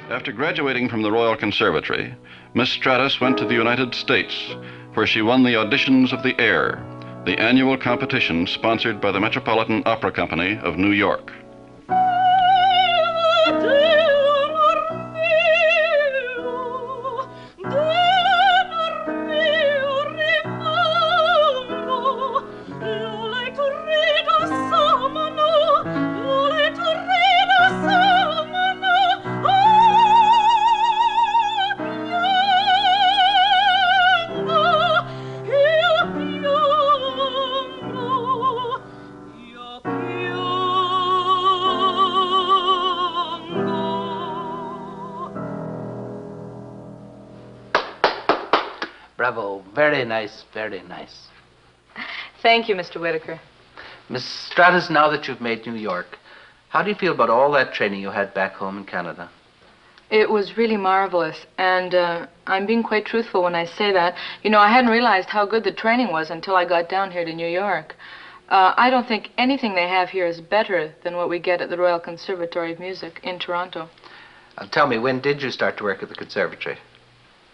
After graduating from the Royal Conservatory, Miss Stratas went to the United States, where she won the auditions of the Air, the annual competition sponsored by the Metropolitan Opera Company of New York. Bravo. Very nice, very nice. Thank you, Mr. Whittaker. Miss Stratas, now that you've made New York, how do you feel about all that training you had back home in Canada? It was really marvelous, and I'm being quite truthful when I say that. You know, I hadn't realized how good the training was until I got down here to New York. I don't think anything they have here is better than what we get at the Royal Conservatory of Music in Toronto. Tell me, when did you start to work at the conservatory?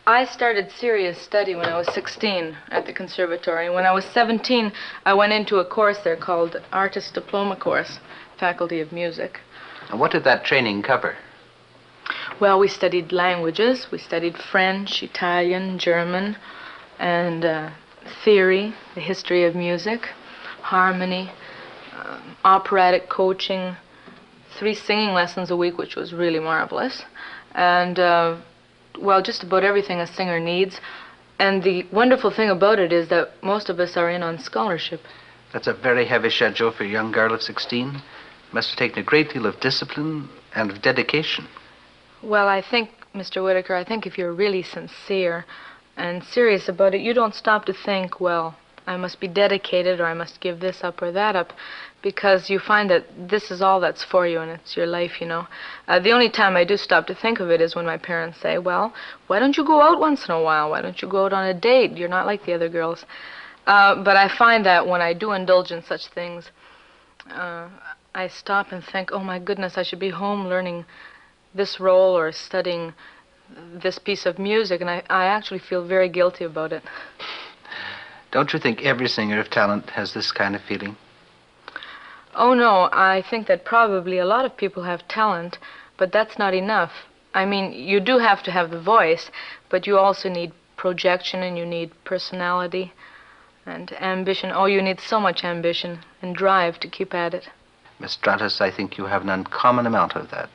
I started serious study when I was 16 at the conservatory. When I was 17, I went into a course there called Artist Diploma Course, Faculty of Music. And what did that training cover? Well, we studied languages. We studied French, Italian, German, and theory, the history of music, harmony, operatic coaching, 3 singing lessons a week, which was really marvelous, and well, just about everything a singer needs. And the wonderful thing about it is that most of us are in on scholarship. That's a very heavy schedule for a young girl of 16. Must have taken a great deal of discipline and of dedication. Well, I think, Mr. Whittaker, I think if you're really sincere and serious about it, you don't stop to think, well, I must be dedicated or I must give this up or that up, because you find that this is all that's for you and it's your life, you know. The only time I do stop to think of it is when my parents say, well, why don't you go out once in a while? Why don't you go out on a date? You're not like the other girls. But I find that when I do indulge in such things, I stop and think, oh my goodness, I should be home learning this role or studying this piece of music, and I actually feel very guilty about it. Don't you think every singer of talent has this kind of feeling? Oh, no, I think that probably a lot of people have talent, but that's not enough. I mean, you do have to have the voice, but you also need projection and you need personality and ambition. Oh, you need so much ambition and drive to keep at it. Miss Stratas, I think you have an uncommon amount of that.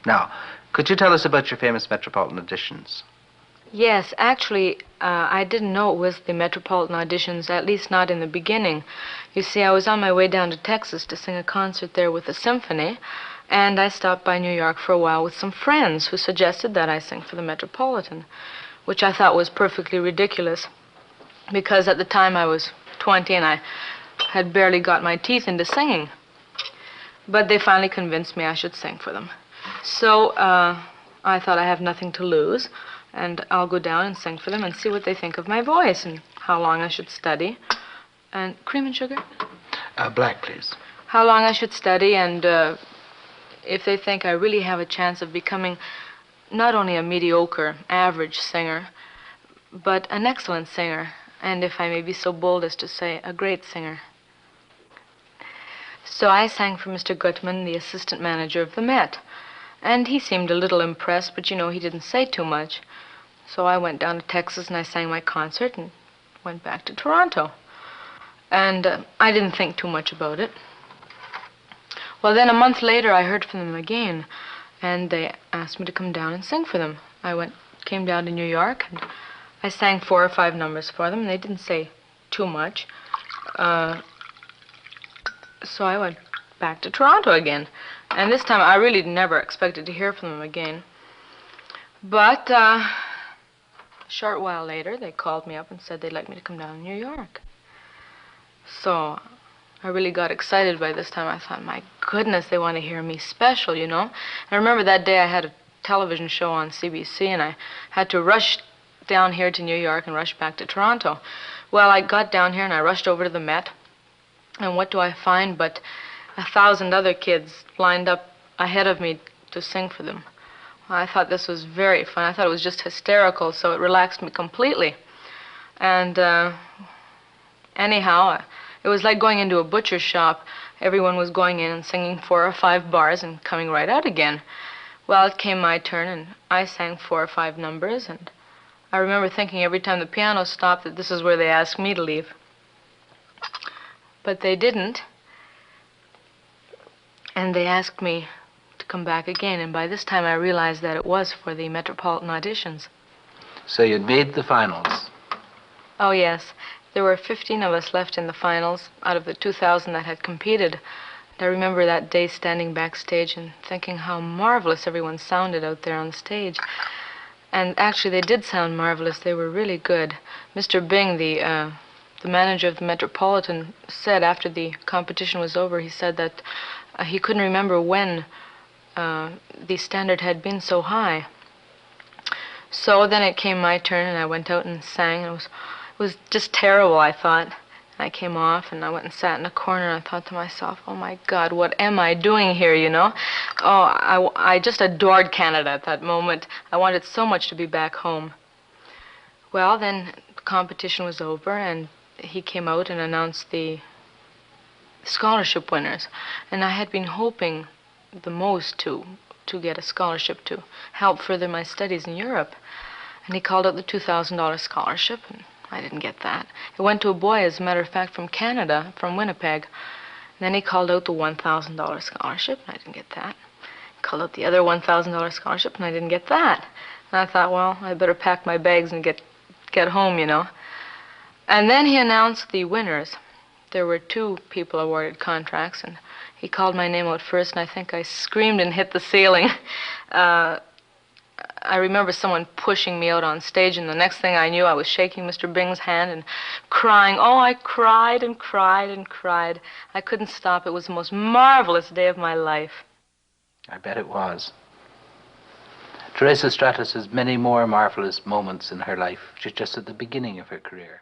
Now, could you tell us about your famous Metropolitan auditions? Yes, actually, I didn't know it was the Metropolitan auditions, at least not in the beginning. You see, I was on my way down to Texas to sing a concert there with the symphony, and I stopped by New York for a while with some friends who suggested that I sing for the Metropolitan, which I thought was perfectly ridiculous, because at the time I was 20 and I had barely got my teeth into singing. But they finally convinced me I should sing for them. So I thought I have nothing to lose, and I'll go down and sing for them and see what they think of my voice and how long I should study. And cream and sugar? Black, please. How long I should study, and if they think I really have a chance of becoming not only a mediocre, average singer, but an excellent singer, and if I may be so bold as to say, a great singer. So I sang for Mr. Gutman, the assistant manager of the Met. And he seemed a little impressed, but, you know, he didn't say too much. So I went down to Texas and I sang my concert and went back to Toronto. And I didn't think too much about it. Well, then a month later I heard from them again, and they asked me to come down and sing for them. I came down to New York, and I sang 4 or 5 numbers for them, and they didn't say too much. So I went back to Toronto again. And this time I really never expected to hear from them again. But a short while later, they called me up and said they'd like me to come down to New York. So I really got excited by this time. I thought, my goodness, they want to hear me special, you know. I remember that day I had a television show on CBC, and I had to rush down here to New York and rush back to Toronto. Well, I got down here and I rushed over to the Met. And what do I find but 1,000 other kids lined up ahead of me to sing for them. I thought this was very fun. I thought it was just hysterical, so it relaxed me completely. And anyhow, it was like going into a butcher's shop. Everyone was going in and singing 4 or 5 bars and coming right out again. Well, it came my turn, and I sang 4 or 5 numbers, and I remember thinking every time the piano stopped that this is where they asked me to leave. But they didn't, and they asked me to come back again, and by this time I realized that it was for the Metropolitan auditions. So you'd made the finals. Oh, yes. There were 15 of us left in the finals out of the 2,000 that had competed. And I remember that day standing backstage and thinking how marvelous everyone sounded out there on the stage. And actually, they did sound marvelous. They were really good. Mr. Bing, the manager of the Metropolitan, said after the competition was over, he said that he couldn't remember when the standard had been so high. So then it came my turn, and I went out and sang. And it was just terrible, I thought. I came off, and I went and sat in a corner, and I thought to myself, oh, my God, what am I doing here, you know? Oh, I just adored Canada at that moment. I wanted so much to be back home. Well, then the competition was over, and he came out and announced the scholarship winners. And I had been hoping the most to get a scholarship to help further my studies in Europe. And he called out the $2,000 scholarship, and I didn't get that. It went to a boy, as a matter of fact, from Canada, from Winnipeg. And then he called out the $1,000 scholarship, and I didn't get that. He called out the other $1,000 scholarship, and I didn't get that. And I thought, well, I better pack my bags and get home, you know. And then he announced the winners. There were 2 people awarded contracts, and he called my name out first, and I think I screamed and hit the ceiling. I remember someone pushing me out on stage, and the next thing I knew, I was shaking Mr. Bing's hand and crying. Oh, I cried and cried and cried. I couldn't stop. It was the most marvelous day of my life. I bet it was. Teresa Stratas has many more marvelous moments in her life. She's just at the beginning of her career.